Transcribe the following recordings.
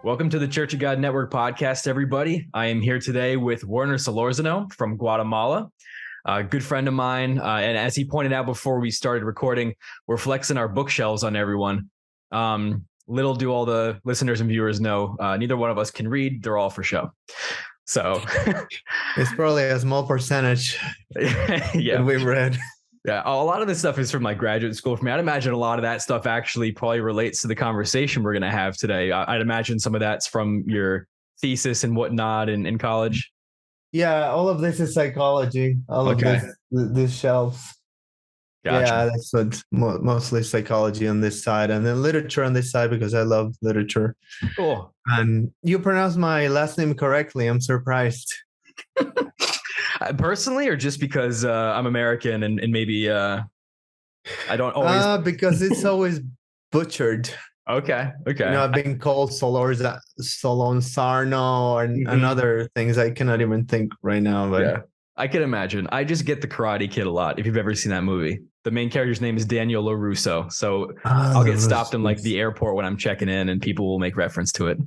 Welcome to the Church of God Network podcast, everybody. I am here today with Werner Solorzano from Guatemala, a good friend of mine. And as he pointed out before we started recording, we're flexing our bookshelves on everyone. Little do all the listeners and viewers know, neither one of us can read. They're all for show. So it's probably a small percentage that we've read. Yeah, a lot of this stuff is from like graduate school for me. I'd imagine a lot of that stuff actually probably relates to the conversation we're going to have today. I'd imagine some of that's from your thesis and whatnot in college. Yeah, all of this is psychology. All of this shelves. Gotcha. Yeah, that's what mostly psychology on this side, and then literature on this side because I love literature. Cool. And you pronounced my last name correctly. I'm surprised. Personally, or just because I'm American and maybe I don't always because it's always butchered. Okay. I've been called Solonzarno and other things I cannot even think right now. But yeah, I can imagine. I just get the Karate Kid a lot. If you've ever seen that movie, the main character's name is Daniel LaRusso. So I'll get stopped in like the airport when I'm checking in, and people will make reference to it.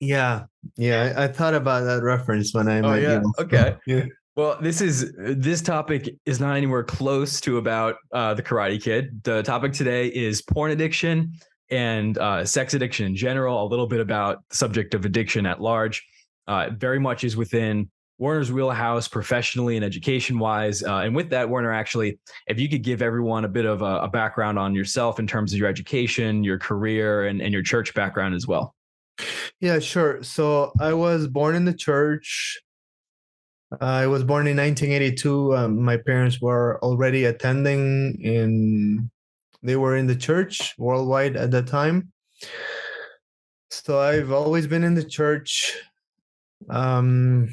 Yeah. I thought about that reference when I met you. Okay. Yeah. Well, this topic is not anywhere close to about the Karate Kid. The topic today is porn addiction and sex addiction in general, a little bit about the subject of addiction at large. Very much is within Werner's wheelhouse professionally and education-wise. And with that, Werner, actually, if you could give everyone a bit of a background on yourself in terms of your education, your career, and your church background as well. Yeah, sure. So I was born in the church. I was born in 1982. My parents were already attending they were in the church worldwide at that time. So I've always been in the church. In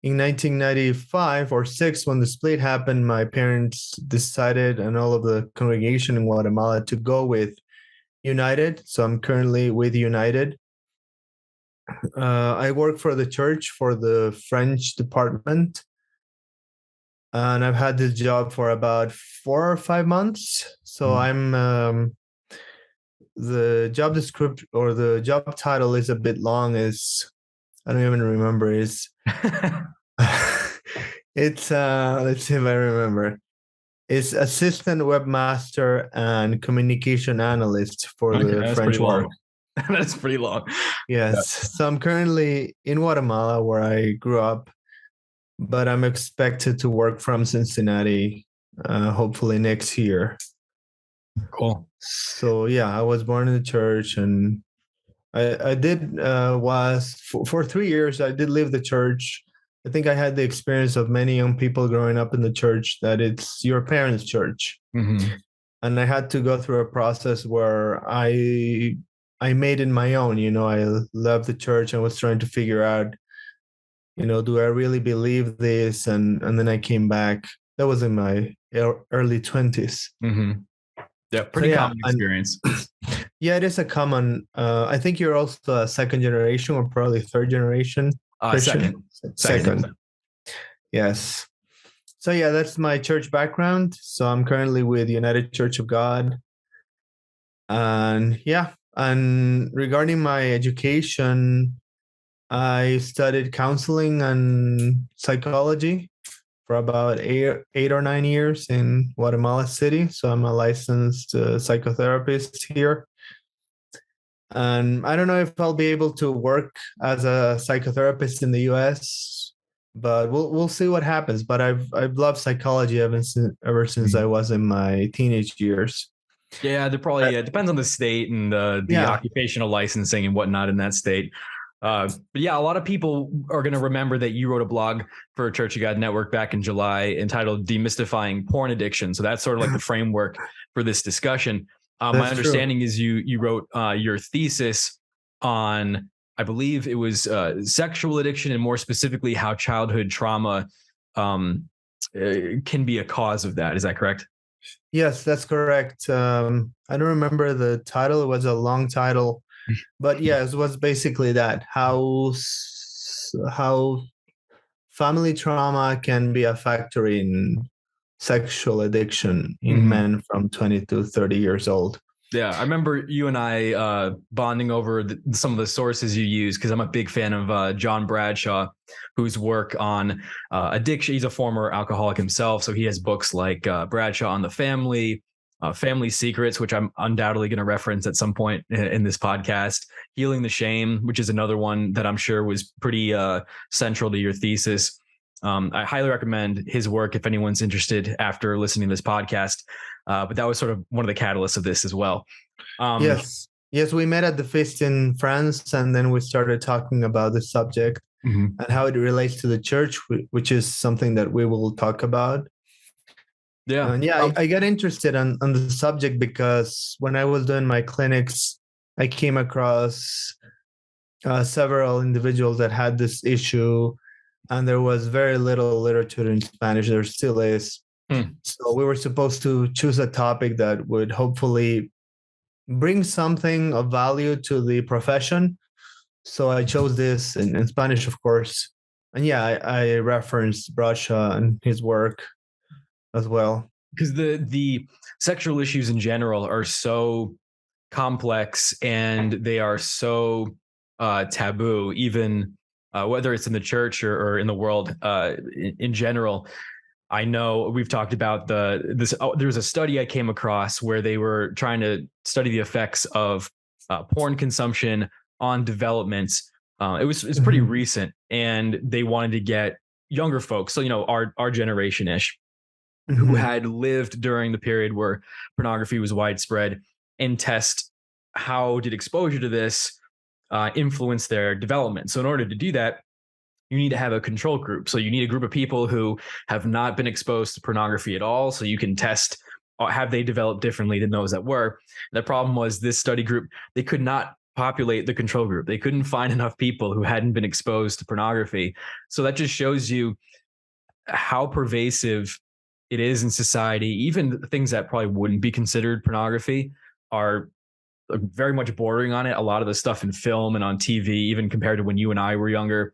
1995 or 6, when the split happened, my parents decided, and all of the congregation in Guatemala, to go with United. So I'm currently with United. I work for the church for the French department, and I've had this job for about 4 or 5 months. So I'm the job description or the job title is a bit long. Is I don't even remember. It's let's see if I remember. It's assistant webmaster and communication analyst for the French work. That's pretty long. Yes. Yeah. So I'm currently in Guatemala, where I grew up, but I'm expected to work from Cincinnati, hopefully next year. Cool. So yeah, I was born in the church, and I did for 3 years, I did leave the church. I think I had the experience of many young people growing up in the church, that it's your parents' church. Mm-hmm. And I had to go through a process where I made it my own. I loved the church and was trying to figure out, do I really believe this? And then I came back. That was in my early 20s. Mm-hmm. Yeah, pretty common experience. Yeah, it is a common. I think you're also a second generation or probably third generation Christian. Second. Yes. So yeah, that's my church background. So I'm currently with United Church of God. And yeah. And regarding my education, I studied counseling and psychology for about 8 or 9 years in Guatemala City. So I'm a licensed psychotherapist here. And I don't know if I'll be able to work as a psychotherapist in the US, but we'll see what happens. But I've loved psychology ever since I was in my teenage years. Yeah, they're probably it depends on the state and the occupational licensing and whatnot in that state. But yeah, a lot of people are going to remember that you wrote a blog for Church of God Network back in July entitled Demystifying Porn Addiction. So that's sort of like the framework for this discussion. My understanding is you wrote your thesis on, I believe it was sexual addiction, and more specifically how childhood trauma can be a cause of that. Is that correct? Yes, that's correct. I don't remember the title. It was a long title, but yes, it was basically that how family trauma can be a factor in sexual addiction in men from 20 to 30 years old. Yeah, I remember you and I bonding over some of the sources you use, because I'm a big fan of John Bradshaw, whose work on addiction. He's a former alcoholic himself, so he has books like Bradshaw on the Family, Family Secrets, which I'm undoubtedly going to reference at some point in this podcast, Healing the Shame, which is another one that I'm sure was pretty central to your thesis. I highly recommend his work if anyone's interested after listening to this podcast. But that was sort of one of the catalysts of this as well. Yes, we met at the feast in France, and then we started talking about the subject and how it relates to the church, which is something that we will talk about. Yeah. And I got interested on the subject because when I was doing my clinics, I came across several individuals that had this issue, and there was very little literature in Spanish. There still is. So we were supposed to choose a topic that would hopefully bring something of value to the profession. So I chose this in Spanish, of course. And yeah, I referenced Bradshaw and his work as well. Because the sexual issues in general are so complex, and they are so taboo, even whether it's in the church or in the world in general. I know we've talked about there was a study I came across where they were trying to study the effects of porn consumption on development. It's pretty recent, and they wanted to get younger folks, so our generation ish, who had lived during the period where pornography was widespread, and test how did exposure to this influence their development. So in order to do that, you need to have a control group. So you need a group of people who have not been exposed to pornography at all. So you can test, have they developed differently than those that were. The problem was this study group, they could not populate the control group. They couldn't find enough people who hadn't been exposed to pornography. So that just shows you how pervasive it is in society. Even things that probably wouldn't be considered pornography are very much bordering on it. A lot of the stuff in film and on TV, even compared to when you and I were younger,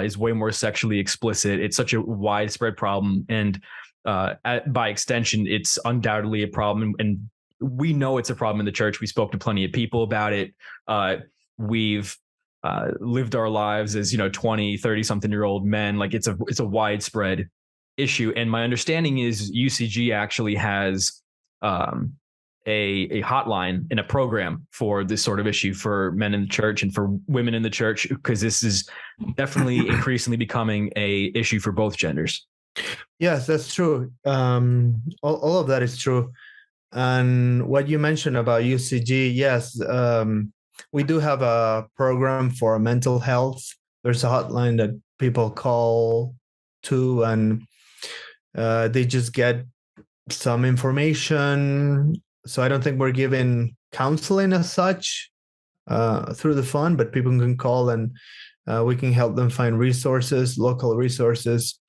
is way more sexually explicit. It's such a widespread problem, and by extension, it's undoubtedly a problem. And we know it's a problem in the church. We spoke to plenty of people about it. We've lived our lives as 20, 30-something-year-old men. Like it's a widespread issue. And my understanding is UCG actually has a hotline and a program for this sort of issue for men in the church and for women in the church, because this is definitely increasingly becoming a issue for both genders. Yes, that's true. All of that is true. And what you mentioned about UCG, yes, we do have a program for mental health. There's a hotline that people call to, and they just get some information. So I don't think we're giving counseling as such through the phone, but people can call, and we can help them find resources, local resources.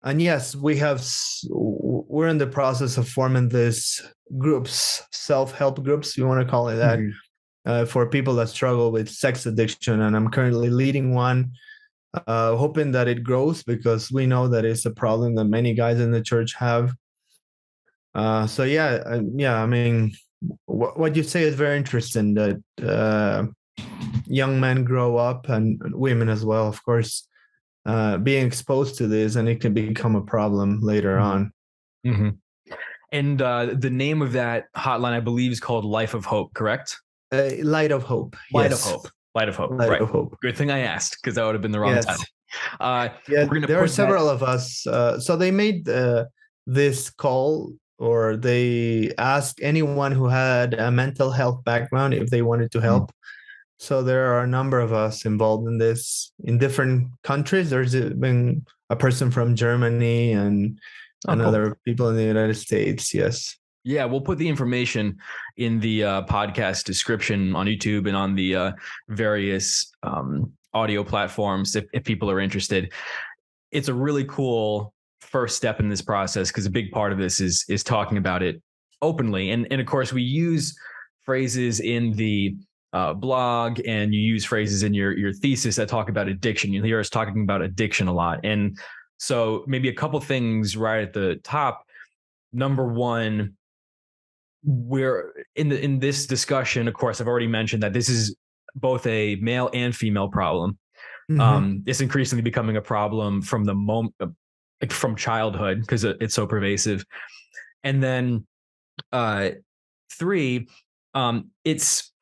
And yes, we're in the process of forming these groups, self-help groups, you want to call it that, for people that struggle with sex addiction. And I'm currently leading one, hoping that it grows, because we know that it's a problem that many guys in the church have. So I mean, what you say is very interesting, that young men grow up, and women as well, of course, being exposed to this, and it can become a problem later on. And the name of that hotline, I believe, is called Life of Hope, correct? Light of Hope. Light of Hope. Light of Hope. Light of Hope. Good thing I asked, because that would have been the wrong title. There are several of us. So they made this call, or they asked anyone who had a mental health background if they wanted to help. So there are a number of us involved in this in different countries. There's been a person from Germany and other people in the United States. Yes. Yeah, we'll put the information in the podcast description on YouTube and on the various audio platforms if people are interested. It's a really cool first step in this process, because a big part of this is talking about it openly. And of course, we use phrases in the blog, and you use phrases in your thesis that talk about addiction. You hear us talking about addiction a lot. And so maybe a couple things right at the top. Number one, we're in this discussion, of course, I've already mentioned that this is both a male and female problem. It's increasingly becoming a problem from the moment, like from childhood, because it's so pervasive. And then three, it's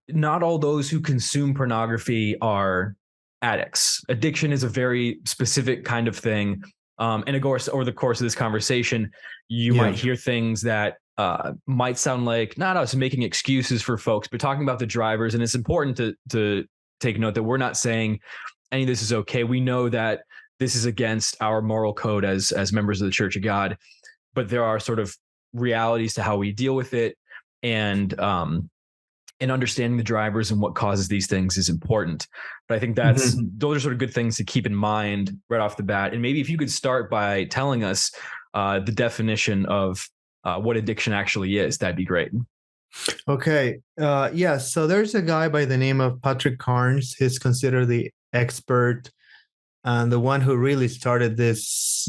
not all those who consume pornography are addicts. Addiction is a very specific kind of thing. And of course, over the course of this conversation, you might hear things that might sound like not us making excuses for folks, but talking about the drivers. And it's important to take note that we're not saying any of this is okay. We know that this is against our moral code as members of the Church of God, but there are sort of realities to how we deal with it, and understanding the drivers and what causes these things is important. But I think those are sort of good things to keep in mind right off the bat. And maybe if you could start by telling us the definition of what addiction actually is, that'd be great. Okay. Yes. So there's a guy by the name of Patrick Carnes. He's considered the expert and the one who really started this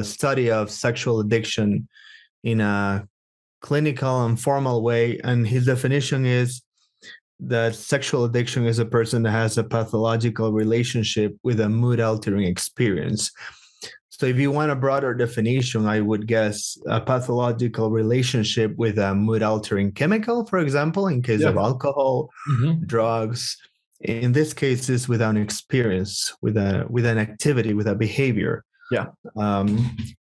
study of sexual addiction in a clinical and formal way. And his definition is that sexual addiction is a person that has a pathological relationship with a mood altering experience. So if you want a broader definition, I would guess a pathological relationship with a mood altering chemical, for example, in case of alcohol, drugs. In this case, is with an experience, with an activity, with a behavior.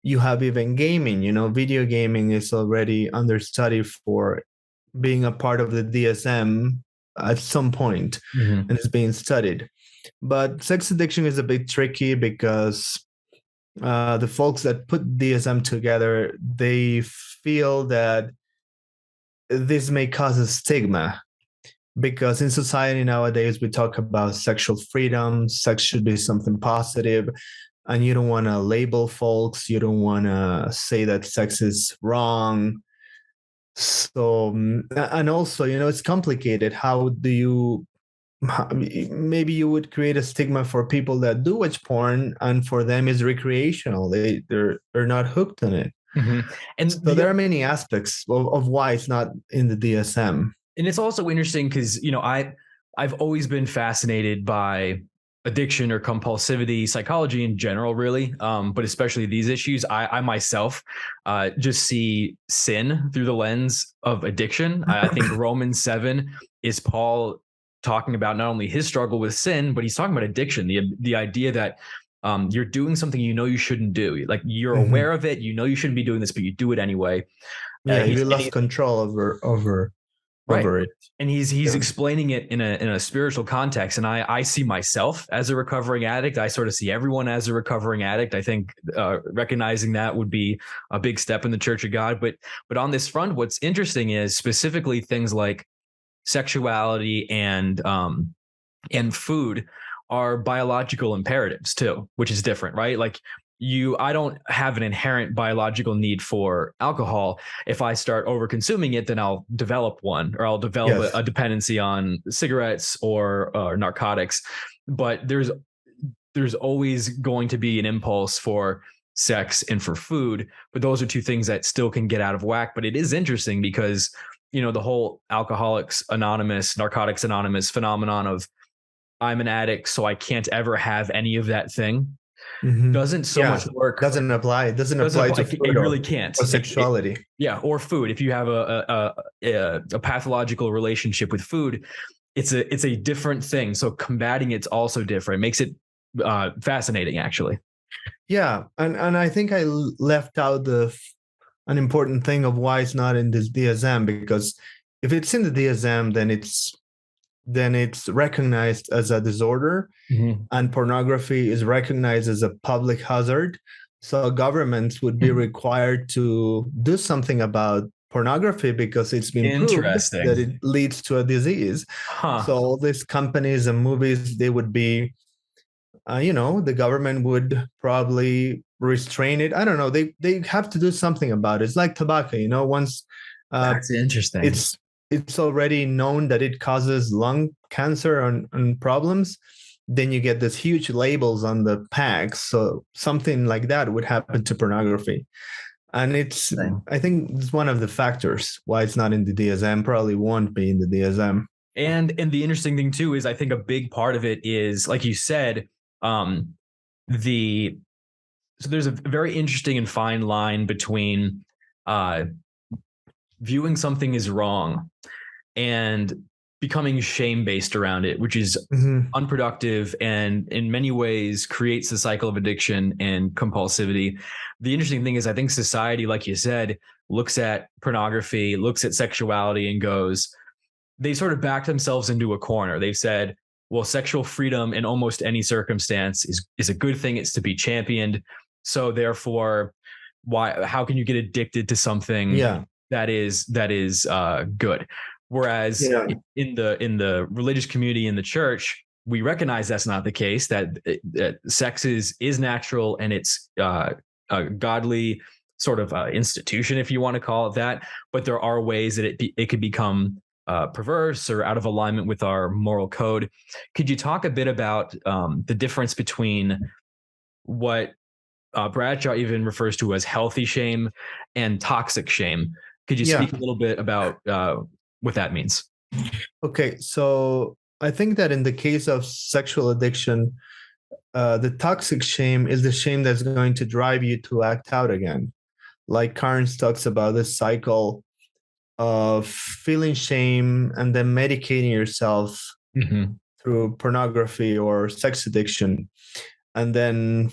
You have even gaming. Video gaming is already under study for being a part of the DSM at some point, and it's being studied. But sex addiction is a bit tricky because the folks that put DSM together, they feel that this may cause a stigma, because in society nowadays we talk about sexual freedom. Sex should be something positive, and you don't want to label folks. You don't want to say that sex is wrong. So, and also, it's complicated. Maybe you would create a stigma for people that do watch porn, and for them is recreational. They're not hooked on it. And so there are many aspects of why it's not in the DSM. And it's also interesting because, I've always been fascinated by addiction or compulsivity, psychology in general, really. But especially these issues, I myself just see sin through the lens of addiction. I think Romans 7 is Paul talking about not only his struggle with sin, but he's talking about addiction, the idea that you're doing something you shouldn't do. Like, you're aware of it, you shouldn't be doing this, but you do it anyway. Yeah, you lost control over it. And he's explaining it in a spiritual context. And I see myself as a recovering addict. I sort of see everyone as a recovering addict. I think recognizing that would be a big step in the Church of God. But on this front, what's interesting is specifically things like sexuality and food are biological imperatives too, which is different, right? Like, I don't have an inherent biological need for alcohol. If I start over consuming it, then I'll develop one, or I'll develop a dependency on cigarettes or narcotics. But there's always going to be an impulse for sex and for food, but those are two things that still can get out of whack. But it is interesting because, the whole Alcoholics Anonymous, Narcotics Anonymous phenomenon of I'm an addict, so I can't ever have any of that thing. Doesn't so much work. Doesn't apply. It doesn't apply to food. It really can't. Or sexuality. Or food. If you have a pathological relationship with food, it's a different thing. So combating it's also different. It makes it fascinating, actually. Yeah, and I think I left out an important thing of why it's not in this DSM, because if it's in the DSM, then it's recognized as a disorder, and pornography is recognized as a public hazard. So governments would be required to do something about pornography because it's been proved that it leads to a disease. So all these companies and movies, they would be, the government would probably restrain it. I don't know. They have to do something about it. It's like tobacco, once that's interesting. It's already known that it causes lung cancer and problems, then you get this huge labels on the packs. So something like that would happen to pornography. And I think it's one of the factors why it's not in the DSM, probably won't be in the DSM. And the interesting thing too is I think a big part of it is, like you said, um, so there's a very interesting and fine line between uh, viewing something as wrong and becoming shame based around it, which is unproductive and in many ways creates the cycle of addiction and compulsivity. The interesting thing is, I think society, like you said, looks at pornography, looks at sexuality, and goes, they sort of back themselves into a corner. They've said, well, sexual freedom in almost any circumstance is a good thing. It's to be championed. So therefore, how can you get addicted to something that is good? Whereas in the religious community, in the church, we recognize that's not the case, that sex is natural and it's a godly sort of institution, if you want to call it that. But there are ways that it could become perverse or out of alignment with our moral code. Could you talk a bit about the difference between what Bradshaw even refers to as healthy shame and toxic shame? Could you speak a little bit about what that means? Okay, so I think that in the case of sexual addiction, the toxic shame is the shame that's going to drive you to act out again. Like Carnes talks about this cycle of feeling shame and then medicating yourself through pornography or sex addiction, and then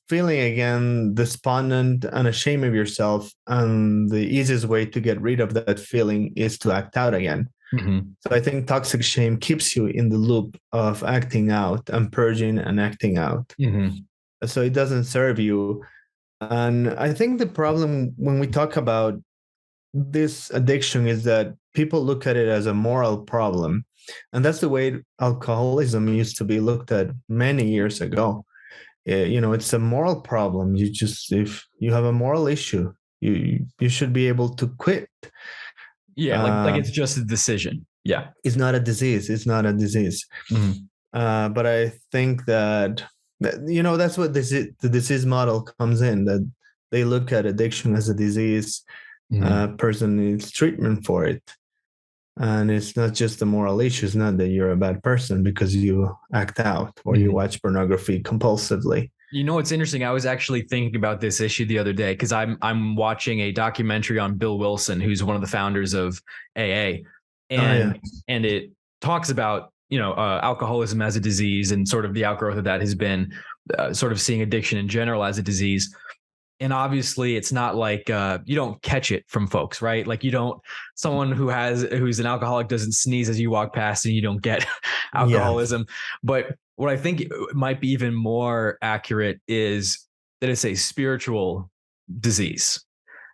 feeling again despondent and ashamed of yourself. And the easiest way to get rid of that feeling is to act out again. So I think toxic shame keeps you in the loop of acting out and purging and acting out. So it doesn't serve you. And I think the problem when we talk about this addiction is that people look at it as a moral problem. And that's the way alcoholism used to be looked at many years ago. It's a moral problem. If you have a moral issue, you should be able to quit. Yeah, like it's just a decision. Yeah. It's not a disease. It's not a disease. But I think that that's what the disease model comes in, that they look at addiction as a disease. Person needs treatment for it. And it's not just a moral issue. It's not that you're a bad person because you act out or you watch pornography compulsively. You know, it's interesting. I was actually thinking about this issue the other day because I'm watching a documentary on Bill Wilson, who's one of the founders of AA, and it talks about alcoholism as a disease and sort of the outgrowth of that has been sort of seeing addiction in general as a disease. And obviously it's not like you don't catch it from folks, right? Like someone who's an alcoholic doesn't sneeze as you walk past and you don't get alcoholism. But what I think might be even more accurate is that it's a spiritual disease,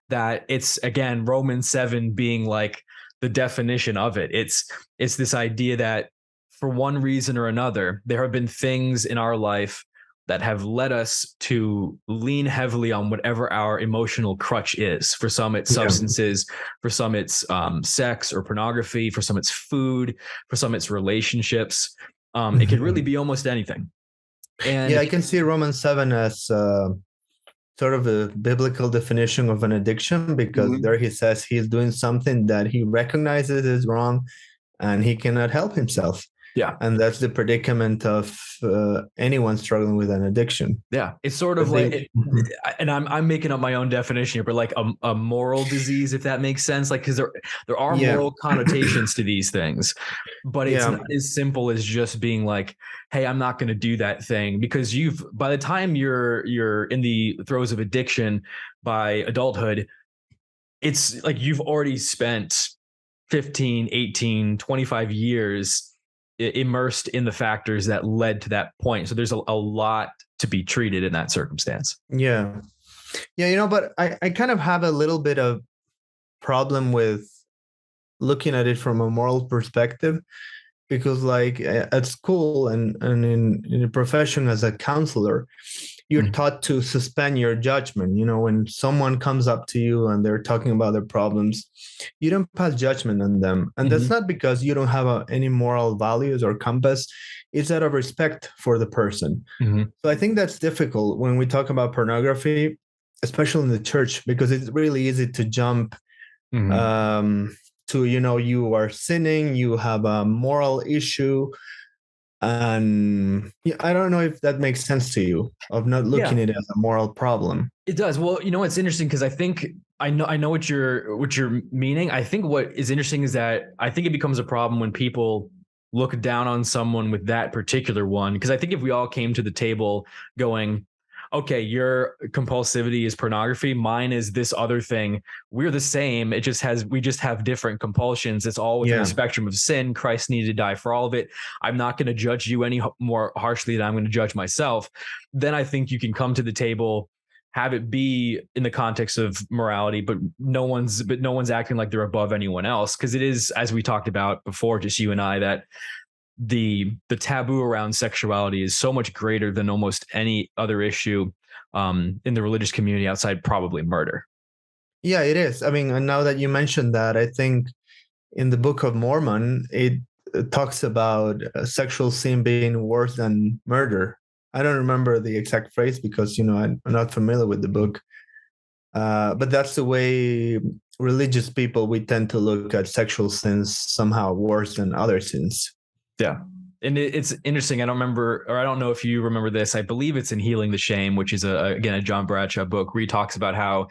that it's, again, Romans 7 being like the definition of it. It's this idea that for one reason or another, there have been things in our life that have led us to lean heavily on whatever our emotional crutch is. For some, it's substances. For some, it's sex or pornography. For some, it's food. For some, it's relationships. It could really be almost anything. And I can see Romans 7 as sort of a biblical definition of an addiction, because there he says he's doing something that he recognizes is wrong and he cannot help himself. Yeah. And that's the predicament of anyone struggling with an addiction. Yeah. It's sort of and I'm making up my own definition here, but like a moral disease, if that makes sense. Like, because there are moral connotations to these things, but it's not as simple as just being like, hey, I'm not going to do that thing, because by the time you're in the throes of addiction by adulthood, it's like you've already spent 15, 18, 25 years immersed in the factors that led to that point. So there's a lot to be treated in that circumstance. Yeah. But I kind of have a little bit of problem with looking at it from a moral perspective, because like at school and in a profession as a counselor, you're taught to suspend your judgment. When someone comes up to you and they're talking about their problems, you don't pass judgment on them. And that's not because you don't have any moral values or compass. It's out of respect for the person. So I think that's difficult when we talk about pornography. especially in the church, because it's really easy to jump to, you are sinning, you have a moral issue. And I don't know if that makes sense to you, of not looking at it as a moral problem. It does. Well, it's interesting because I think I know what you're meaning. I think what is interesting is that I think it becomes a problem when people look down on someone with that particular one. Because I think if we all came to the table going, okay, your compulsivity is pornography, mine is this other thing. We're the same. We just have different compulsions. It's all within the spectrum of sin. Christ needed to die for all of it. I'm not going to judge you any more harshly than I'm going to judge myself. Then I think you can come to the table, have it be in the context of morality, but no one's acting like they're above anyone else. Because it is, as we talked about before, just you and I, that the taboo around sexuality is so much greater than almost any other issue in the religious community outside probably murder. Yeah, it is. I mean, and now that you mentioned that, I think in the Book of Mormon, it talks about sexual sin being worse than murder. I don't remember the exact phrase because, I'm not familiar with the book. But that's the way religious people, we tend to look at sexual sins somehow worse than other sins. Yeah. And it's interesting. I don't remember, or I don't know if you remember this. I believe it's in Healing the Shame, which is again a John Bradshaw book, where he talks about how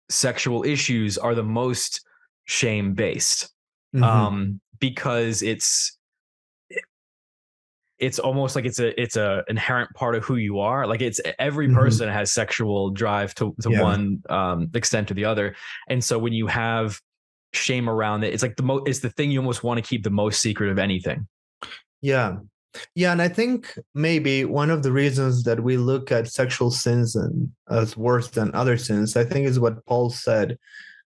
sexual issues are the most shame based, because it's almost like it's a inherent part of who you are. Like it's every person has sexual drive to one extent or the other, and so when you have shame around it, it's like it's the thing you almost want to keep the most secret of anything. Yeah. Yeah. And I think maybe one of the reasons that we look at sexual sins as worse than other sins, I think, is what Paul said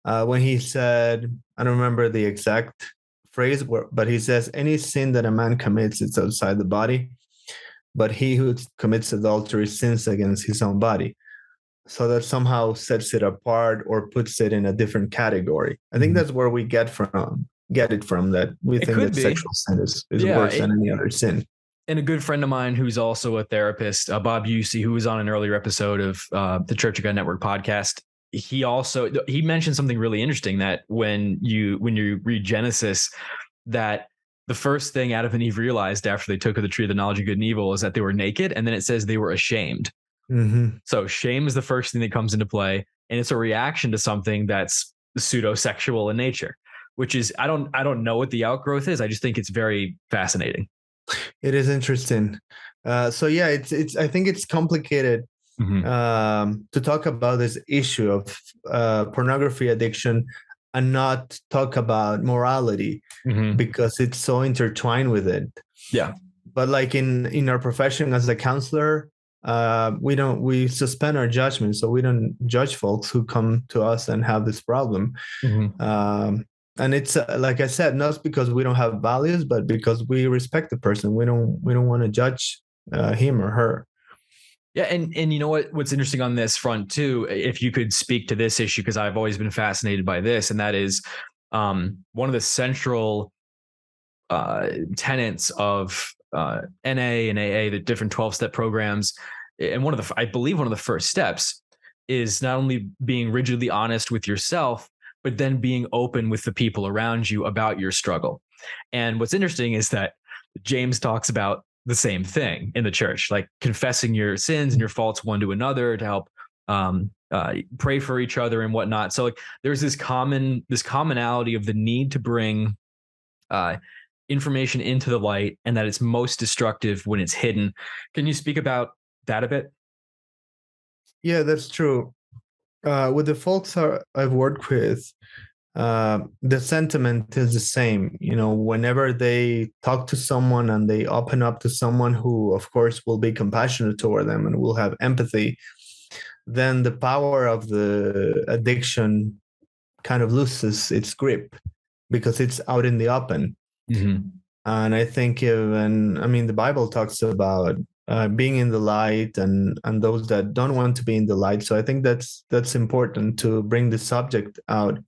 when he said, I don't remember the exact phrase, but he says, any sin that a man commits is outside the body, but he who commits adultery sins against his own body. So that somehow sets it apart or puts it in a different category. I think that's where we get it from, that we think that sexual sin is worse than any other sin. And a good friend of mine who's also a therapist, Bob Busey, who was on an earlier episode of the Church of God Network podcast, he mentioned something really interesting, that when you read Genesis, that the first thing Adam and Eve realized after they took of the tree of the knowledge of good and evil is that they were naked, and then it says they were ashamed. So shame is the first thing that comes into play, and it's a reaction to something that's pseudo-sexual in nature, which is I don't know what the outgrowth is. I just think it's very fascinating. It is interesting. So yeah, it's I think it's complicated to talk about this issue of pornography addiction and not talk about morality because it's so intertwined with it. Yeah. But like in our profession as a counselor, we suspend our judgment, so we don't judge folks who come to us and have this problem. And it's like I said, not because we don't have values, but because we respect the person. We don't want to judge him or her. Yeah, and you know what's interesting on this front too, if you could speak to this issue, because I've always been fascinated by this, and that is one of the central tenets of NA and AA, the different 12-step programs, and I believe one of the first steps is not only being rigidly honest with yourself, but then being open with the people around you about your struggle. And what's interesting is that James talks about the same thing in the church, like confessing your sins and your faults one to another to help pray for each other and whatnot. So like there's this commonality of the need to bring information into the light, and that it's most destructive when it's hidden. Can you speak about that a bit? Yeah, that's true. With the folks I've worked with, the sentiment is the same. Whenever they talk to someone and they open up to someone who, of course, will be compassionate toward them and will have empathy, then the power of the addiction kind of loses its grip because it's out in the open. And I think the Bible talks about being in the light and those that don't want to be in the light. So I think that's important to bring the subject out.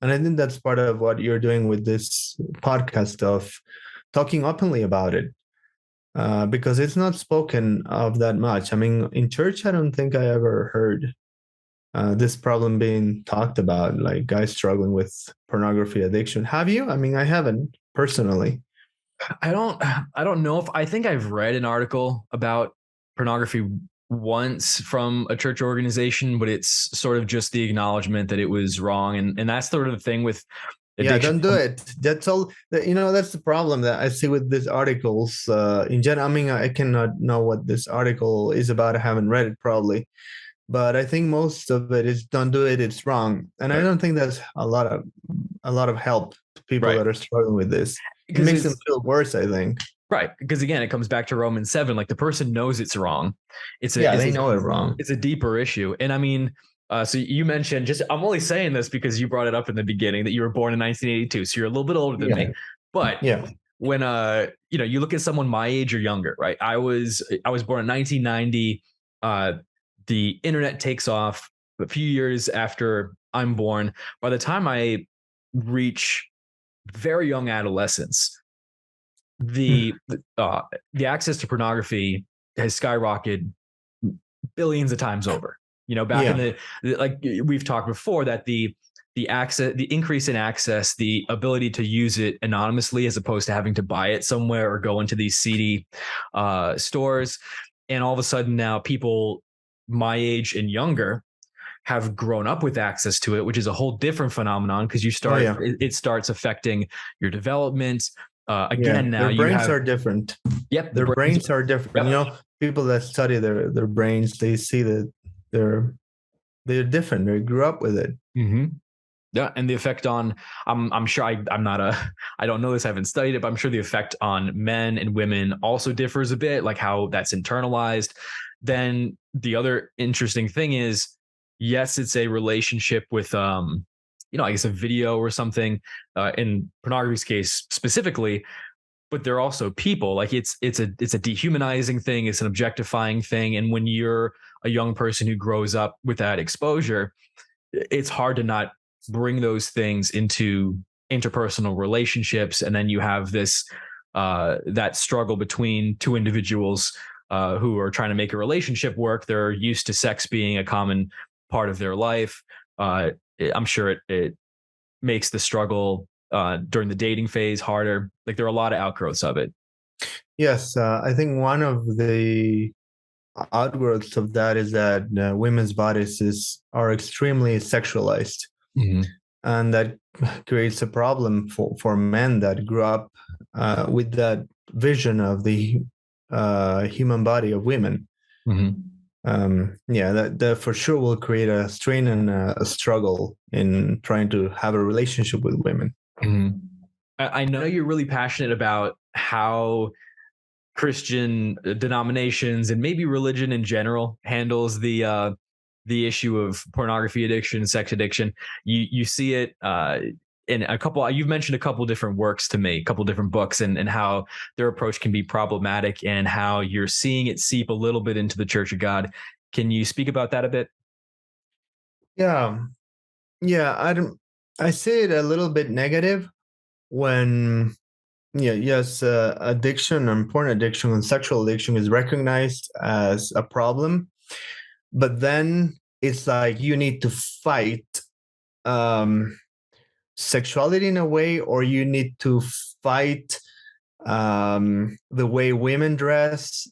And I think that's part of what you're doing with this podcast, of talking openly about it, because it's not spoken of that much. I mean, in church, I don't think I ever heard this problem being talked about, like guys struggling with pornography addiction. Have you? I mean, I haven't personally. I don't know if I think I've read an article about pornography once from a church organization, but it's sort of just the acknowledgement that it was wrong. And that's sort of the thing with Yeah, addiction. don't do it. That's all. That's the problem that I see with these articles. In general, I mean, I cannot know what this article is about. I haven't read it probably, but I think most of it is don't do it. It's wrong, and I Right. don't think that's a lot of help to people Right. that are struggling with this. It Because makes them it's feel worse, I think. right. Because again, it comes back to Romans 7. Like the person knows it's wrong. Yeah, they know it wrong. It's a deeper issue. And I mean, so you mentioned just I'm only saying this because you brought it up in the beginning that you were born in 1982. So you're a little bit older than Yeah, me. But yeah. when you look at someone my age or younger, right? I was born in 1990. The internet takes off a few years after I'm born. By the time I reach very young adolescence, the uh, the access to pornography has skyrocketed billions of times over. Back in Yeah, like we've talked before, that the access, the increase in access, the ability to use it anonymously as opposed to having to buy it somewhere or go into these seedy stores, and all of a sudden now people my age and younger have grown up with access to it, which is a whole different phenomenon because oh yeah, it starts affecting your development. yeah. Again, now Their you brains have are different. yep the Their brains. brains are different. Yep. People that study their brains, they see that they're they're different. They grew up with it. Mm-hmm. Yeah, and the effect on I'm sure I'm not a I don't know this, I haven't studied it, but I'm sure the effect on men and women also differs a bit, like how that's internalized. Then the other interesting thing is, yes, it's a relationship with I guess a video or something, in pornography's case specifically, but they're also people. Like it's a dehumanizing thing, it's an objectifying thing, and when you're a young person who grows up with that exposure, it's hard to not bring those things into interpersonal relationships, and then you have this that struggle between two individuals who are trying to make a relationship work. They're used to sex being a common part of their life. I'm sure it makes the struggle during the dating phase harder. Like there are a lot of outgrowths of it. Yes, I think one of the outgrowths of that is that women's bodies are extremely sexualized, Mm-hmm. and that creates a problem for men that grew up with that vision of the human body of women. Mm-hmm. Yeah, that for sure will create a strain and a struggle in trying to have a relationship with women. Mm-hmm. I know you're really passionate about how Christian denominations and maybe religion in general handles the issue of pornography addiction, sex addiction. You see it in a couple. You've mentioned a couple different works to me, a couple different books, and how their approach can be problematic, and how you're seeing it seep a little bit into the Church of God. Can you speak about that a bit? Yeah, yeah. I see it a little bit negative when yeah, yes, addiction and porn addiction and sexual addiction is recognized as a problem, but then it's like you need to fight um, sexuality in a way, or you need to fight the way women dress,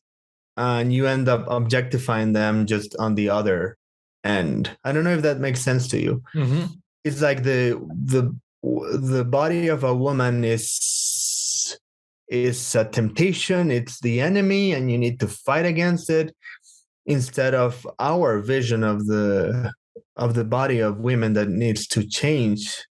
and you end up objectifying them just on the other end. I don't know if that makes sense to you. Mm-hmm. It's like the body of a woman is a temptation, it's the enemy, and you need to fight against it, instead of our vision of the body of women that needs to change,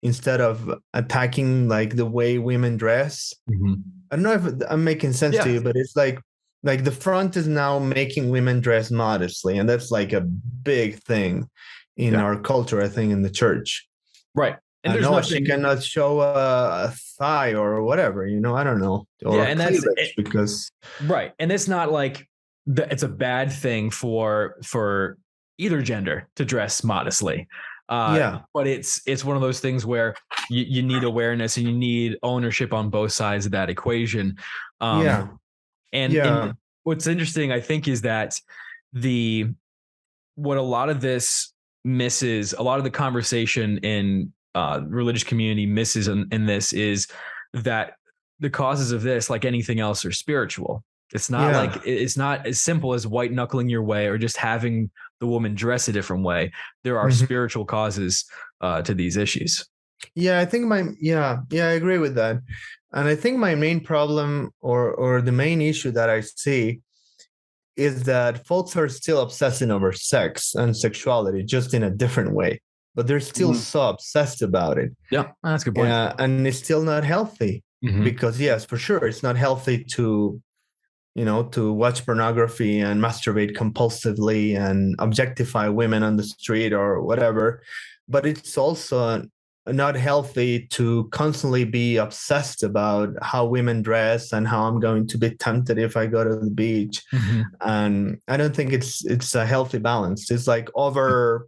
instead of attacking like the way women dress. Mm-hmm. I don't know if I'm making sense to Yeah. you, but it's like the front is now making women dress modestly, and that's like a big thing in Yeah. our culture, I think, in the church. Right. And there's No, she nothing. cannot show a thigh or whatever, I don't know, Yeah, or and that's cleavage, because right. And it's not like it's a bad thing for either gender to dress modestly. yeah, But it's one of those things where you need awareness and you need ownership on both sides of that equation. Um, yeah, and yeah, what's interesting, I think, is that the what a lot of this misses a lot of the conversation in religious community misses in this is that the causes of this, like anything else, are spiritual. It's not like it's not as simple as white knuckling your way or just having the woman dress a different way. There are spiritual causes to these issues. Yeah, I think I agree with that. And I think my main problem or the main issue that I see is that folks are still obsessing over sex and sexuality just in a different way, but they're still so obsessed about it. Yeah, that's a good point. Yeah, and it's still not healthy because yes, for sure, it's not healthy to watch pornography and masturbate compulsively and objectify women on the street or whatever. But it's also not healthy to constantly be obsessed about how women dress and how I'm going to be tempted if I go to the beach. And I don't think it's a healthy balance. It's like over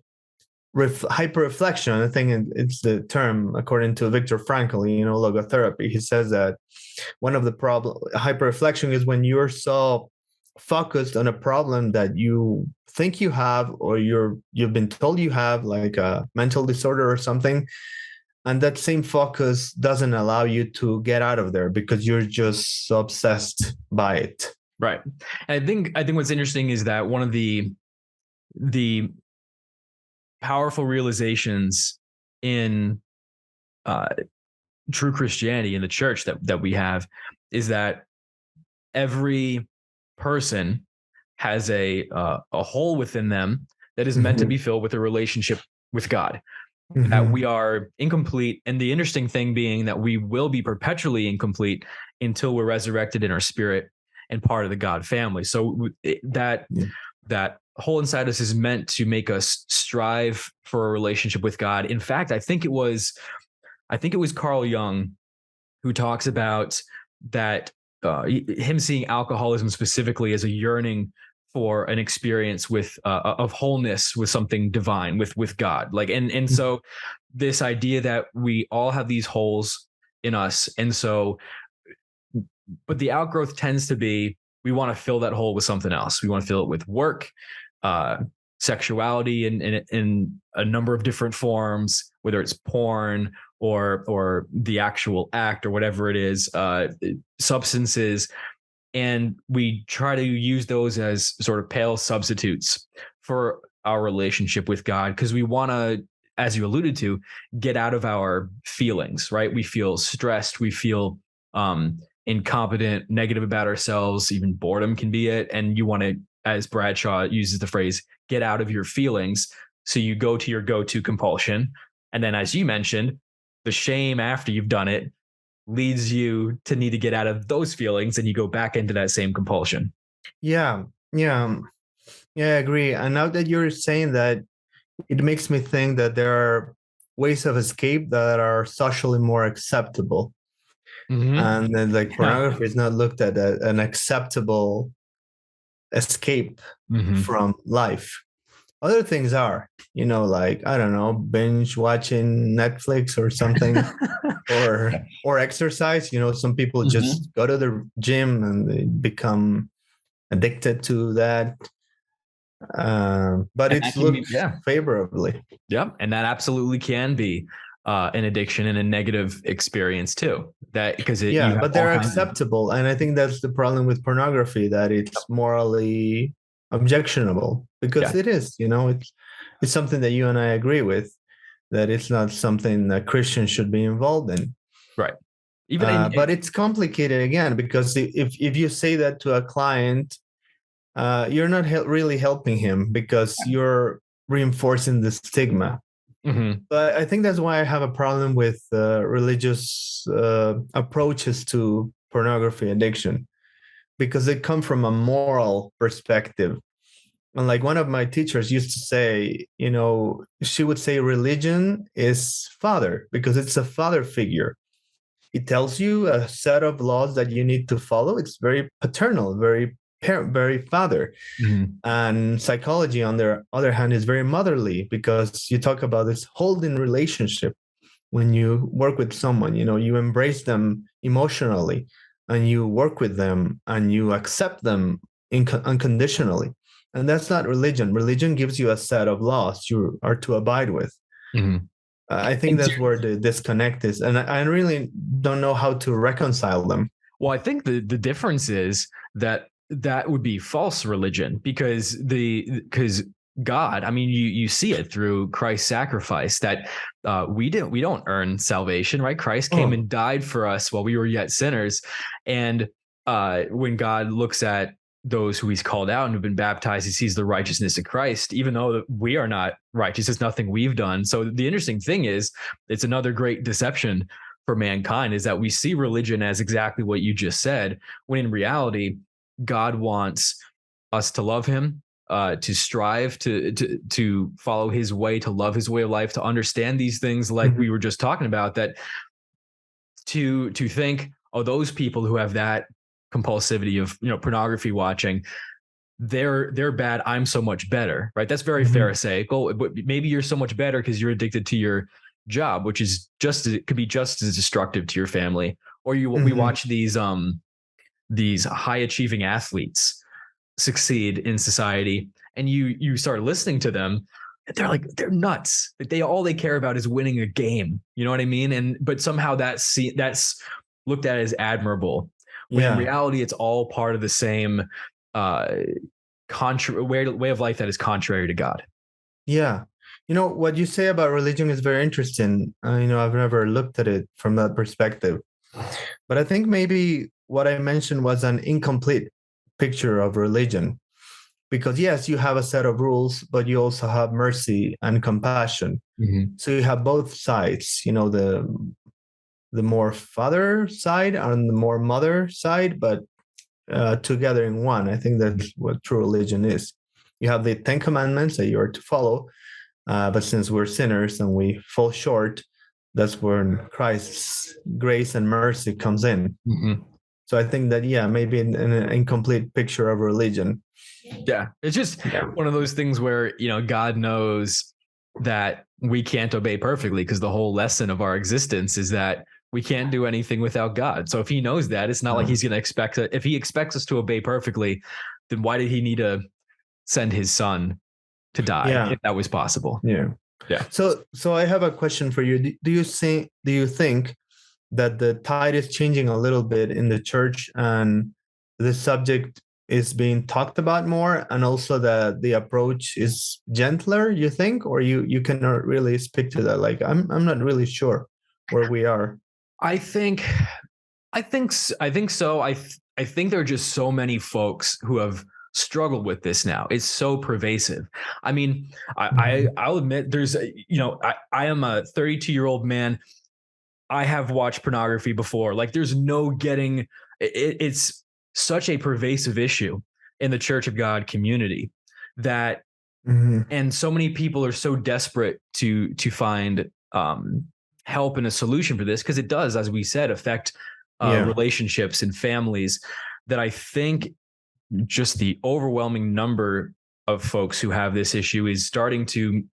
hyper reflection. I think it's the term according to Viktor Frankl, logotherapy. He says that one of the problem hyper reflection is when you're so focused on a problem that you think you have or you've been told you have, like a mental disorder or something, and that same focus doesn't allow you to get out of there because you're just so obsessed by it. Right. And I think what's interesting is that one of the powerful realizations in true Christianity in the church that we have is that every person has a hole within them that is meant to be filled with a relationship with God. That we are incomplete, and the interesting thing being that we will be perpetually incomplete until we're resurrected in our spirit and part of the God family. So that hole inside us is meant to make us strive for a relationship with God. In fact, I think it was Carl Jung who talks about that him seeing alcoholism specifically as a yearning for an experience with of wholeness with something divine, with God. Like and so this idea that we all have these holes in us, and so but the outgrowth tends to be we want to fill that hole with something else. We want to fill it with work, sexuality in a number of different forms, whether it's porn or the actual act or whatever it is, substances. And we try to use those as sort of pale substitutes for our relationship with God, because we want to, as you alluded to, get out of our feelings, right? We feel stressed. We feel incompetent, negative about ourselves. Even boredom can be it. And you want to, as Bradshaw uses the phrase, get out of your feelings. So you go to your go-to compulsion. And then, as you mentioned, the shame after you've done it leads you to need to get out of those feelings, and you go back into that same compulsion. Yeah, I agree. And now that you're saying that, it makes me think that there are ways of escape that are socially more acceptable. And then, like, pornography is not looked at as an acceptable escape from life. Other things are, like, I don't know, binge watching Netflix or something, or exercise. Some people just go to the gym and they become addicted to that. But it's looked favorably. Yep. And that absolutely can be an addiction and a negative experience too. That because but they're acceptable. And I think that's the problem with pornography, that it's morally objectionable, because it is, it's something that you and I agree with, that it's not something that Christians should be involved in. Right. But it's complicated again, because if you say that to a client, you're not really helping him, because you're reinforcing the stigma. But I think that's why I have a problem with religious approaches to pornography addiction, because they come from a moral perspective. And like one of my teachers used to say, she would say religion is father, because it's a father figure. It tells you a set of laws that you need to follow. It's very paternal, very father. And psychology, on the other hand, is very motherly, because you talk about this holding relationship. When you work with someone, you embrace them emotionally, and you work with them and you accept them unconditionally. And that's not religion. Religion gives you a set of laws you are to abide with. Mm-hmm. I think that's where the disconnect is. And I really don't know how to reconcile them. Well, I think the difference is that would be false religion, because God, I mean, you see it through Christ's sacrifice that we don't earn salvation, right? Christ came and died for us while we were yet sinners, and when God looks at those who He's called out and have been baptized, He sees the righteousness of Christ, even though we are not righteous. It's nothing we've done. So the interesting thing is, it's another great deception for mankind, is that we see religion as exactly what you just said, when in reality, God wants us to love Him, to strive to follow His way, to love His way of life, to understand these things like we were just talking about. That to think, oh, those people who have that compulsivity of pornography watching, they're bad, I'm so much better, right? That's very pharisaical, but maybe you're so much better because you're addicted to your job, which is it could be just as destructive to your family. Or we watch these high achieving athletes succeed in society, and you start listening to them, they're nuts. All they care about is winning a game. You know what I mean? But somehow that's looked at as admirable, when in reality it's all part of the same way of life that is contrary to God. Yeah. What you say about religion is very interesting. I've never looked at it from that perspective. But I think maybe what I mentioned was an incomplete picture of religion. Because yes, you have a set of rules, but you also have mercy and compassion. So you have both sides, the more father side and the more mother side, but together in one. I think that's what true religion is. You have the 10 commandments that you are to follow, but since we're sinners and we fall short, that's when Christ's grace and mercy comes in. So I think that, maybe an incomplete picture of religion. Yeah, it's just one of those things where God knows that we can't obey perfectly, because the whole lesson of our existence is that we can't do anything without God. So if He knows that, it's not like He's going to expect it. If He expects us to obey perfectly, then why did He need to send His Son to die if that was possible? Yeah. So I have a question for you. Do you think that the tide is changing a little bit in the church, and the subject is being talked about more, and also that the approach is gentler, you think? Or you cannot really speak to that? Like, I'm not really sure where we are. I think so. I think there are just so many folks who have struggled with this now. It's so pervasive. I mean, I'll admit, there's I am a 32-year-old man. I have watched pornography before. Like, there's no getting it. It's such a pervasive issue in the Church of God community that, and so many people are so desperate to find help and a solution for this, because it does, as we said, affect relationships and families, that I think just the overwhelming number of folks who have this issue is starting to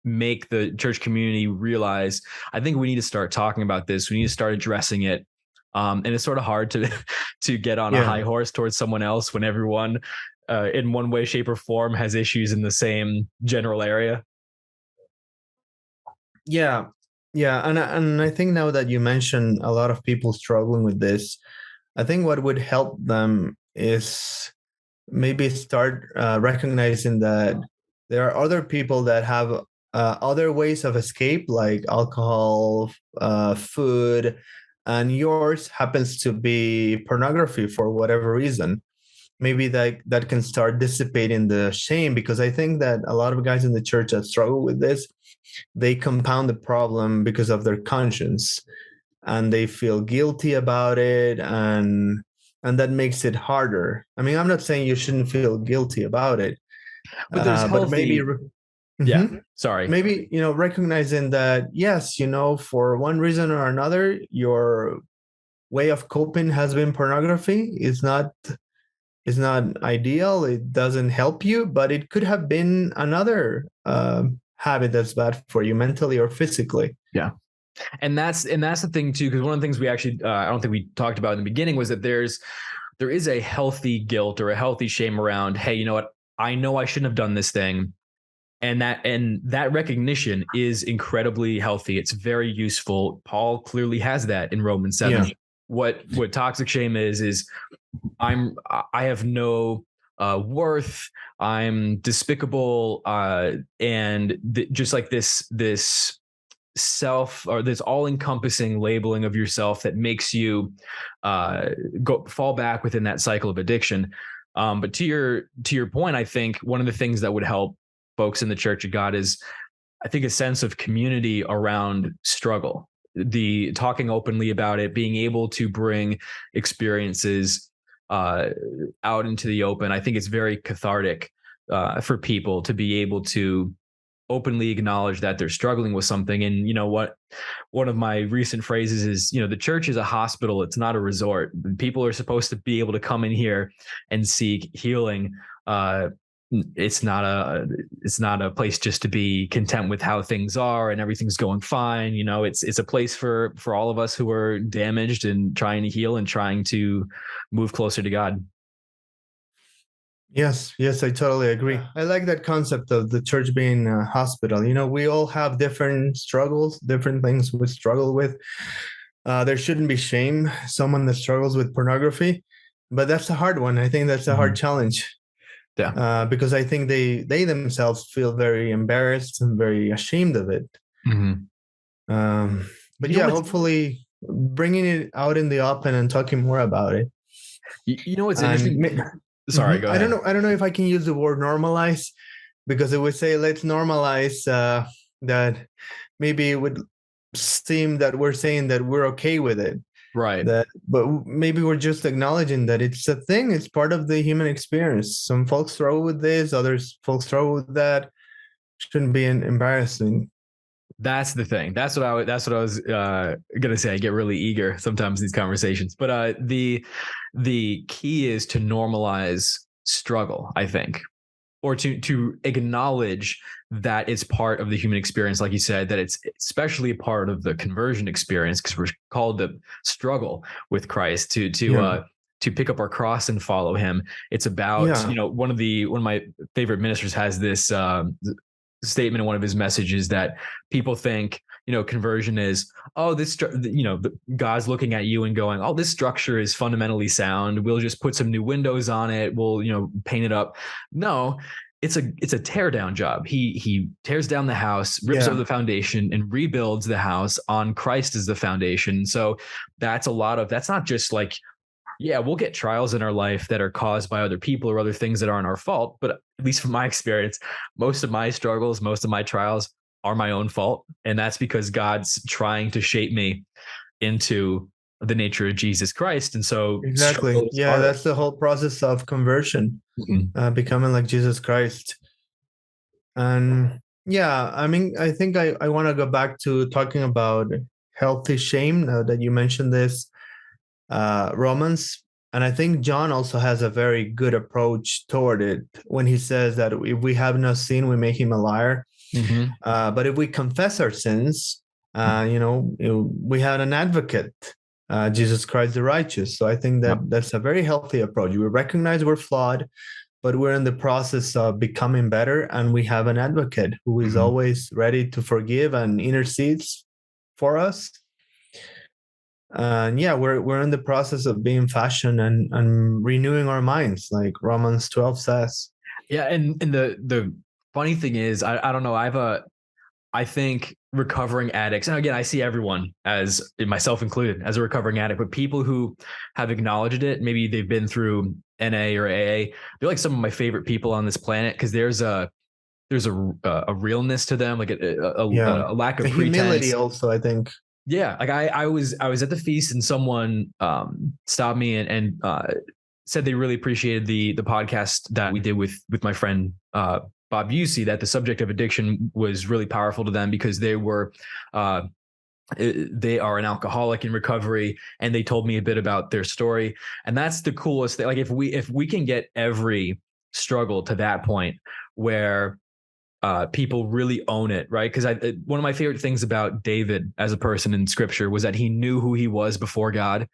make the church community realize, I think we need to start talking about this. We need to start addressing it. And it's sort of hard to get on a high horse towards someone else when everyone in one way, shape, or form has issues in the same general area. Yeah. And I think now that you mentioned a lot of people struggling with this, I think what would help them is maybe start recognizing that there are other people that have other ways of escape, like alcohol, food, and yours happens to be pornography for whatever reason. Maybe that can start dissipating the shame, because I think that a lot of guys in the church that struggle with this, they compound the problem because of their conscience, and they feel guilty about it, and that makes it harder. I mean, I'm not saying you shouldn't feel guilty about it, but there's healthy. But maybe sorry. Maybe recognizing that, yes, for one reason or another, your way of coping has been pornography. It's not ideal. It doesn't help you, but it could have been another habit that's bad for you mentally or physically. Yeah. And that's the thing too, because one of the things we actually I don't think we talked about in the beginning was that there is a healthy guilt or a healthy shame around, hey, you know what? I know I shouldn't have done this thing. And that recognition is incredibly healthy. It's very useful. Paul clearly has that in Romans 7. Yeah. What toxic shame is I have no worth. I'm despicable, and just like this self, or this all-encompassing labeling of yourself that makes you fall back within that cycle of addiction. But to your point, I think one of the things that would help folks in the Church of God is, I think, a sense of community around struggle, the talking openly about it, being able to bring experiences out into the open. I think it's very cathartic for people to be able to openly acknowledge that they're struggling with something. And you know what? One of my recent phrases is, the church is a hospital. It's not a resort. People are supposed to be able to come in here and seek healing. It's not a place just to be content with how things are and everything's going fine. It's a place for all of us who are damaged and trying to heal and trying to move closer to God. Yes, I totally agree. I like that concept of the church being a hospital. We all have different struggles, different things we struggle with. There shouldn't be shame, someone that struggles with pornography, but that's a hard one. I think that's a hard challenge. Yeah. Because I think they themselves feel very embarrassed and very ashamed of it. But yeah, hopefully bringing it out in the open and talking more about it. What's interesting? Sorry, go ahead. I don't know if I can use the word normalize, because it would say let's normalize that. Maybe it would seem that we're saying that we're okay with it. Right. But maybe we're just acknowledging that it's a thing. It's part of the human experience. Some folks struggle with this, others folks struggle with that. Shouldn't be embarrassing. That's the thing. That's what I was gonna say. I get really eager sometimes in these conversations, but the key is to normalize struggle, I think, or to acknowledge that it's part of the human experience, like you said, that it's especially a part of the conversion experience, because we're called to struggle with Christ, to pick up our cross and follow Him. It's about one of my favorite ministers has this statement in one of his messages that people think conversion is, God's looking at you and going, oh, this structure is fundamentally sound, we'll just put some new windows on it, we'll paint it up. No, it's a tear down job. He tears down the house, rips up the foundation, and rebuilds the house on Christ as the foundation. So that's not just like, we'll get trials in our life that are caused by other people or other things that aren't our fault. But at least from my experience, most of my struggles, most of my trials are my own fault. And that's because God's trying to shape me into the nature of Jesus Christ. And so exactly. Yeah, that's the whole process of conversion, becoming like Jesus Christ. And I think I want to go back to talking about healthy shame, that you mentioned this. Romans, and I think John also has a very good approach toward it when he says that if we have no sin, we make him a liar. But if we confess our sins, we have an advocate, Jesus Christ the righteous. So I think that's a very healthy approach. We recognize we're flawed, but we're in the process of becoming better, and we have an advocate who is always ready to forgive and intercedes for us. And we're in the process of being fashioned and renewing our minds, like Romans 12 says. Yeah, and the funny thing is, I don't know, I think recovering addicts, and again, I see everyone, as myself included, as a recovering addict, but people who have acknowledged it, maybe they've been through NA or AA, they're like some of my favorite people on this planet, because there's a realness to them, like a lack of pretense. Humility also, I think. Yeah, like I was at the feast, and someone stopped me and said they really appreciated the podcast that we did with my friend Bob Busey, that the subject of addiction was really powerful to them, because they are an alcoholic in recovery, and they told me a bit about their story. And that's the coolest thing. Like if we can get every struggle to that point where people really own it, right? Because one of my favorite things about David as a person in Scripture was that he knew who he was before God.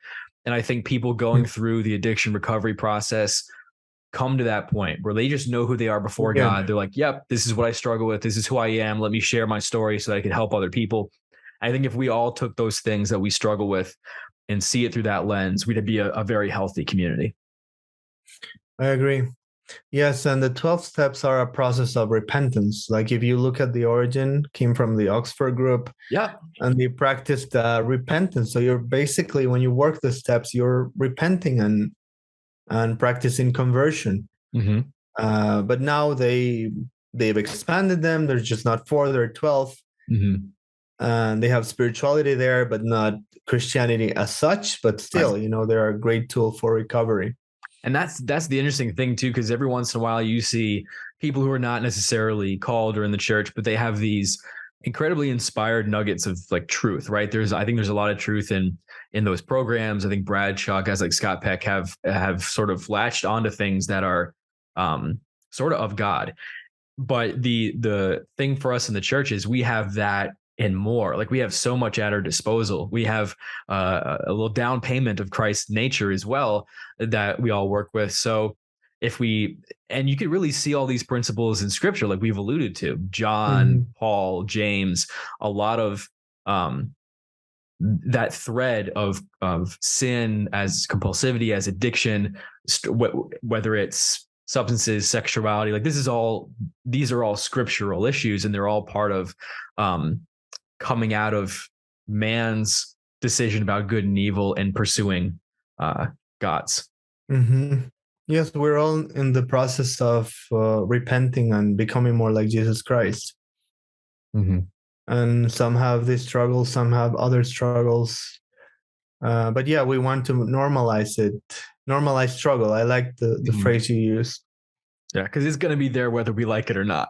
And I think people going through the addiction recovery process come to that point where they just know who they are before Yeah. God. They're like, yep, this is what I struggle with. This is who I am. Let me share my story so that I can help other people. I think if we all took those things that we struggle with and see it through that lens, we'd be a very healthy community. I agree. Yes, and the 12 steps are a process of repentance. Like if you look at the origin, came from the Oxford group. Yeah. And they practiced repentance. So you're basically, when you work the steps, you're repenting and practicing conversion. Mm-hmm. But now they've expanded them. There's just not 4, there are 12. Mm-hmm. And they have spirituality there, but not Christianity as such. But still, right. They're a great tool for recovery. And that's the interesting thing too, because every once in a while you see people who are not necessarily called or in the church, but they have these incredibly inspired nuggets of like truth, right? I think there's a lot of truth in those programs. I think Bradshaw, guys like Scott Peck have sort of latched onto things that are sort of God. But the thing for us in the church is we have that and more. Like we have so much at our disposal. We have a little down payment of Christ's nature as well that we all work with. So and you could really see all these principles in scripture, like we've alluded to, John, Paul, James, a lot of that thread of sin as compulsivity, as addiction, whether it's substances, sexuality, like these are all scriptural issues, and they're all part of coming out of man's decision about good and evil and pursuing God's. Mm-hmm. Yes, we're all in the process of repenting and becoming more like Jesus Christ. Mm-hmm. And some have these struggles, some have other struggles. But yeah, we want to normalize it. Normalize struggle. I like the phrase you used. Yeah, because it's going to be there whether we like it or not.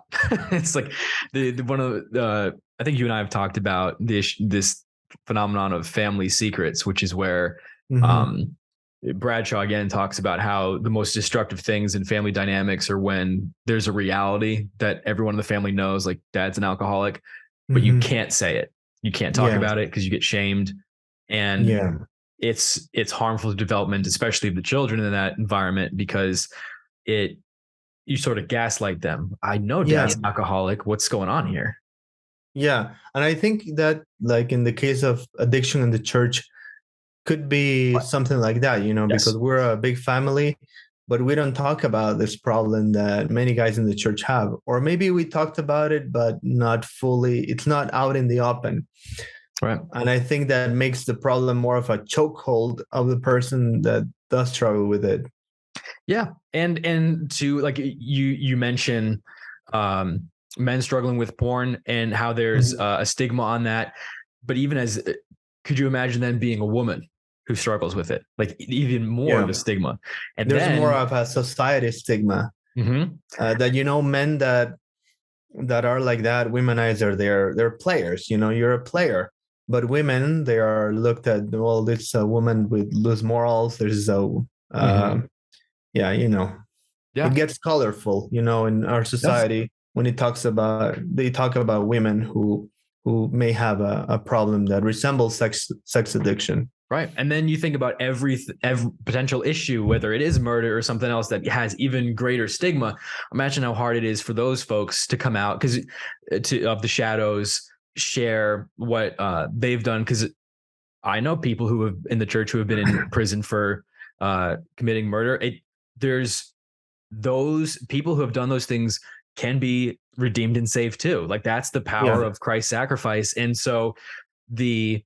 It's like one of the I think you and I have talked about this phenomenon of family secrets, which is where Bradshaw again talks about how the most destructive things in family dynamics are when there's a reality that everyone in the family knows, like dad's an alcoholic, but you can't say it. You can't talk about it because you get shamed. And it's harmful to development, especially of the children in that environment, because you sort of gaslight them. I know dad's an alcoholic. What's going on here? Yeah. And I think that, like in the case of addiction in the church, could be something like that, because we're a big family, but we don't talk about this problem that many guys in the church have. Or maybe we talked about it, but not fully. It's not out in the open. Right. And I think that makes the problem more of a chokehold of the person that does struggle with it. Yeah. And to, like, you mentioned men struggling with porn and how there's a stigma on that. But even could you imagine then being a woman who struggles with it? Like even more of a stigma. And there's more of a society stigma that, men that are like that, womanizer, they're players, you're a player. But women, they are looked at, well, this is a woman with loose morals. There's it gets colorful, in our society when they talk about women who may have a problem that resembles sex addiction. Right. And then you think about every potential issue, whether it is murder or something else that has even greater stigma. Imagine how hard it is for those folks to come out of the shadows, share what they've done. Because I know people who have in the church who have been in prison for committing murder. There's those people who have done those things can be redeemed and saved too. Like that's the power of Christ's sacrifice. And so the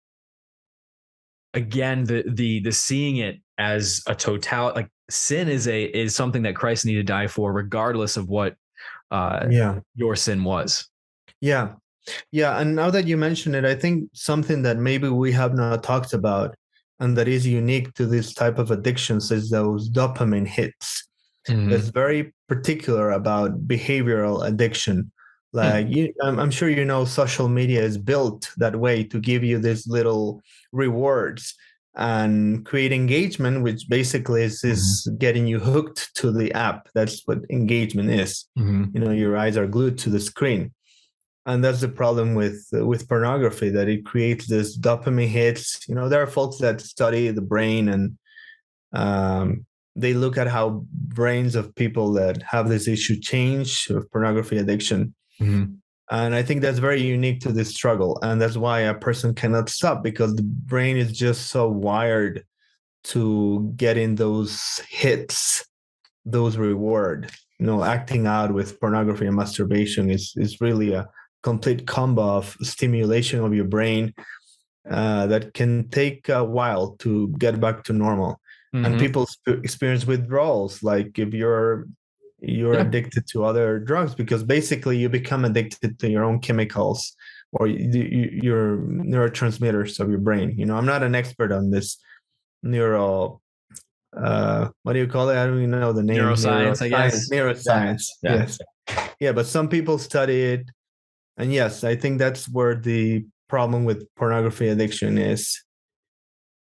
seeing it as a total, like sin is something that Christ needed to die for, regardless of what your sin was. Yeah. Yeah. And now that you mention it, I think something that maybe we have not talked about and that is unique to this type of addictions is those dopamine hits. That's very particular about behavioral addiction. Like I'm sure social media is built that way to give you these little rewards and create engagement, which basically is getting you hooked to the app. That's what engagement is. Your eyes are glued to the screen. And that's the problem with pornography, that it creates this dopamine hits. There are folks that study the brain and they look at how brains of people that have this issue change with pornography addiction. Mm-hmm. And I think that's very unique to this struggle. And that's why a person cannot stop, because the brain is just so wired to getting those hits, those reward. Acting out with pornography and masturbation is really a complete combo of stimulation of your brain that can take a while to get back to normal. And people experience withdrawals, like if you're addicted to other drugs, because basically you become addicted to your own chemicals or your neurotransmitters of your brain. I'm not an expert on this neuro what do you call it? I don't even know the name. Neuroscience, I guess. Neuroscience. Yeah. Yes. Yeah, but some people study it. And yes, I think that's where the problem with pornography addiction is.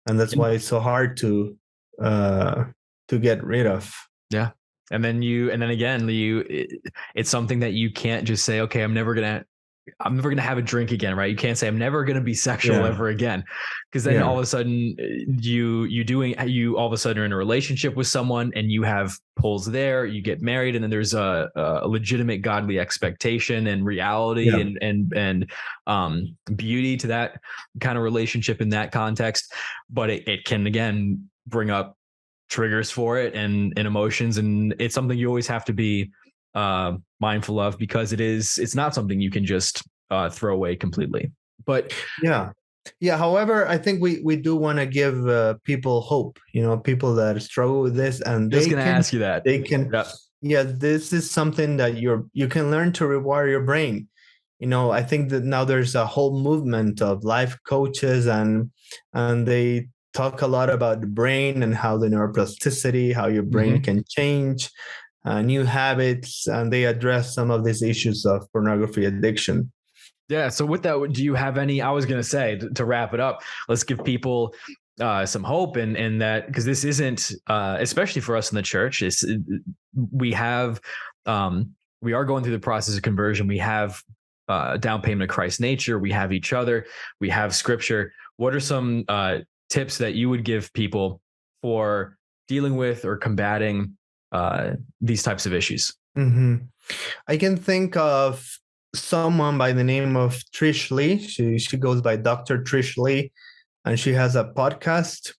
And that's why it's so hard to get rid of. Yeah. And then again, it's something that you can't just say, okay, I'm never going to have a drink again, right? You can't say I'm never going to be sexual ever again. Because then all of a sudden you all of a sudden are in a relationship with someone and you have pulls there, you get married, and then there's a legitimate godly expectation and reality and beauty to that kind of relationship in that context. But it can again bring up triggers for it and emotions. And it's something you always have to be mindful of, because it's not something you can just throw away completely. But however, I think we do want to give people hope, people that struggle with this, and just gonna ask you that they can this is something that you can learn to rewire your brain. I think that now there's a whole movement of life coaches, and they talk a lot about the brain and how the neuroplasticity, how your brain can change, new habits, and they address some of these issues of pornography addiction. Yeah. So with that, do you have any, I was going to say to wrap it up, let's give people some hope and that, because this isn't, especially for us in the church, we are going through the process of conversion. We have down payment of Christ's nature. We have each other. We have scripture. What are some tips that you would give people for dealing with or combating these types of issues? I can think of someone by the name of Trish Lee. She goes by Dr. Trish Lee, and she has a podcast.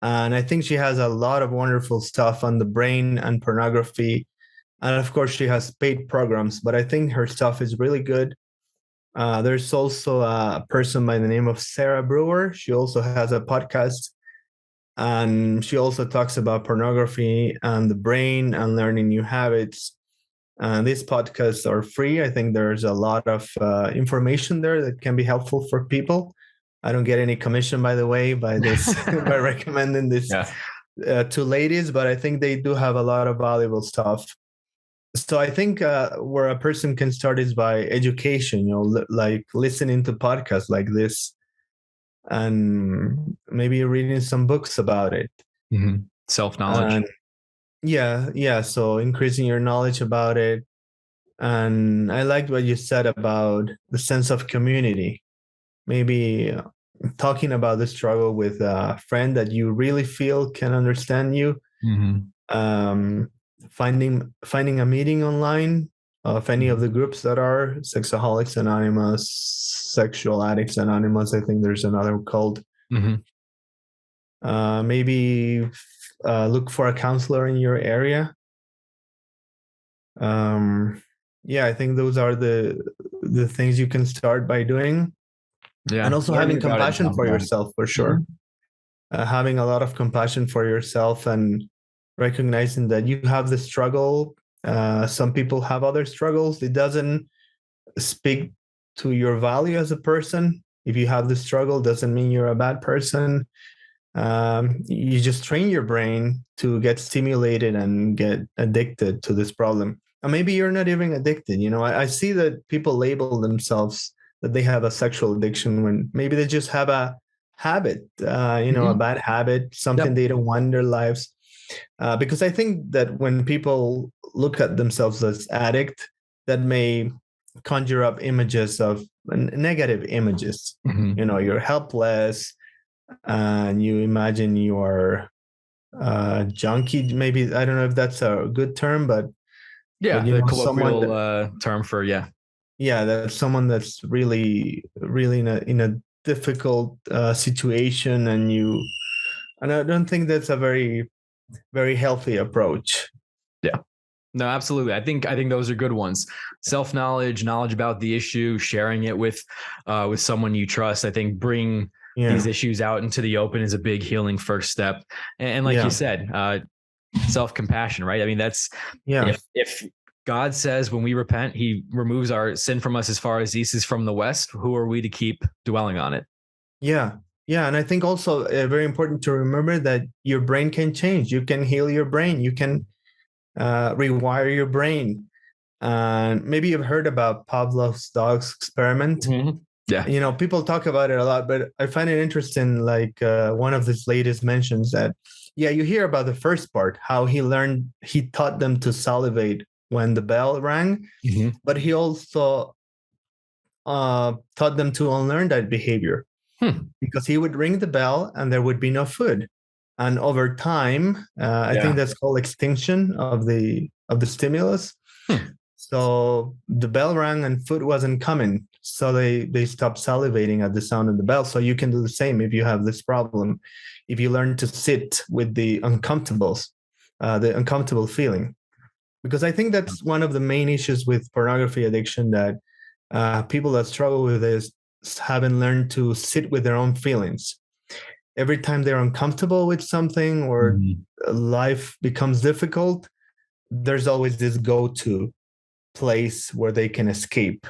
And I think she has a lot of wonderful stuff on the brain and pornography. And of course, she has paid programs, but I think her stuff is really good. There's also a person by the name of Sarah Brewer. She also has a podcast, and she also talks about pornography and the brain and learning new habits. These podcasts are free. I think there's a lot of information there that can be helpful for people. I don't get any commission, by the way, by this by recommending this to ladies, but I think they do have a lot of valuable stuff. So I think where a person can start is by education, like listening to podcasts like this, and maybe reading some books about it. Self-knowledge. So increasing your knowledge about it. And I liked what you said about the sense of community. Maybe talking about the struggle with a friend that you really feel can understand you. Finding a meeting online of any of the groups that are Sexaholics Anonymous, Sexual Addicts Anonymous. I think there's another called. Maybe look for a counselor in your area. I think those are the things you can start by doing. And also having compassion for yourself, for sure. Having a lot of compassion for yourself and recognizing that you have the struggle. Some people have other struggles. It doesn't speak to your value as a person. If you have the struggle, doesn't mean you're a bad person. You just train your brain to get stimulated and get addicted to this problem. And maybe you're not even addicted. I see that people label themselves that they have a sexual addiction when maybe they just have a habit, a bad habit, something they don't want in their lives. Because I think that when people look at themselves as addict, that may conjure up images of negative images. You're helpless, and you imagine you are junkie. Maybe I don't know if that's a good term, but Yeah, you the know, someone colloquial that, term for yeah, that's someone that's really in a difficult situation, and I don't think that's a very healthy approach. Yeah. No, absolutely. I think those are good ones. Self-knowledge, knowledge about the issue, sharing it with someone you trust. I think bring these Yeah, issues out into the open is a big healing first step. And like you yeah, said, self-compassion, right? I mean, that's yeah, if God says when we repent, he removes our sin from us as far as east is from the west, who are we to keep dwelling on it? yeah, yeah. And I think also very important to remember that your brain can change. You can heal your brain. You can rewire your brain. And maybe you've heard about Pavlov's dog's experiment. Mm-hmm. Yeah. You know, people talk about it a lot, but I find it interesting. Like one of his latest mentions that, yeah, you hear about the first part, how he taught them to salivate when the bell rang, Mm-hmm. but he also taught them to unlearn that behavior Hmm. because he would ring the bell and there would be no food. And over time, I think Yeah. that's called extinction of the stimulus. Hmm. So the bell rang and food wasn't coming. So they stopped salivating at the sound of the bell. So you can do the same if you have this problem. If you learn to sit with the uncomfortable feeling. Because I think that's one of the main issues with pornography addiction, that people that struggle with this haven't learned to sit with their own feelings. Every time they're uncomfortable with something or Mm-hmm. life becomes difficult, there's always this go-to place where they can escape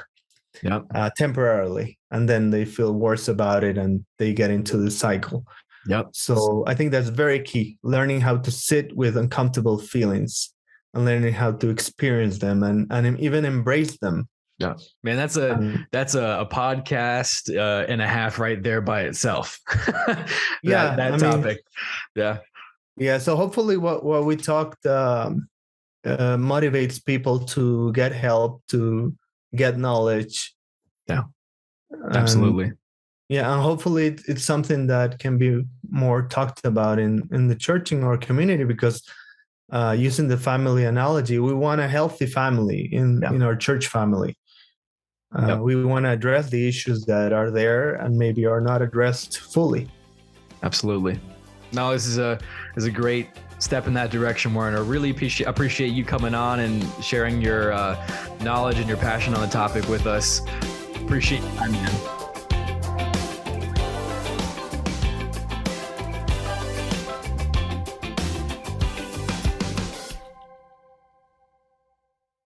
Yep. temporarily, and then they feel worse about it and they get into the cycle. Yep. So I think that's very key, learning how to sit with uncomfortable feelings and learning how to experience them and even embrace them. Yeah, man, that's a podcast and a half right there by itself. that Yeah, that I mean, topic. Yeah. yeah. So hopefully, what we talked motivates people to get help, to get knowledge, Yeah. and Absolutely. yeah, and hopefully it's something that can be more talked about in the church, in our community, because using the family analogy, we want a healthy family Yeah. in our church family. Yep. We want to address the issues that are there and maybe are not addressed fully. Absolutely. No, this is a great step in that direction, Warren. I really appreciate you coming on and sharing your knowledge and your passion on the topic with us. Appreciate your time, man.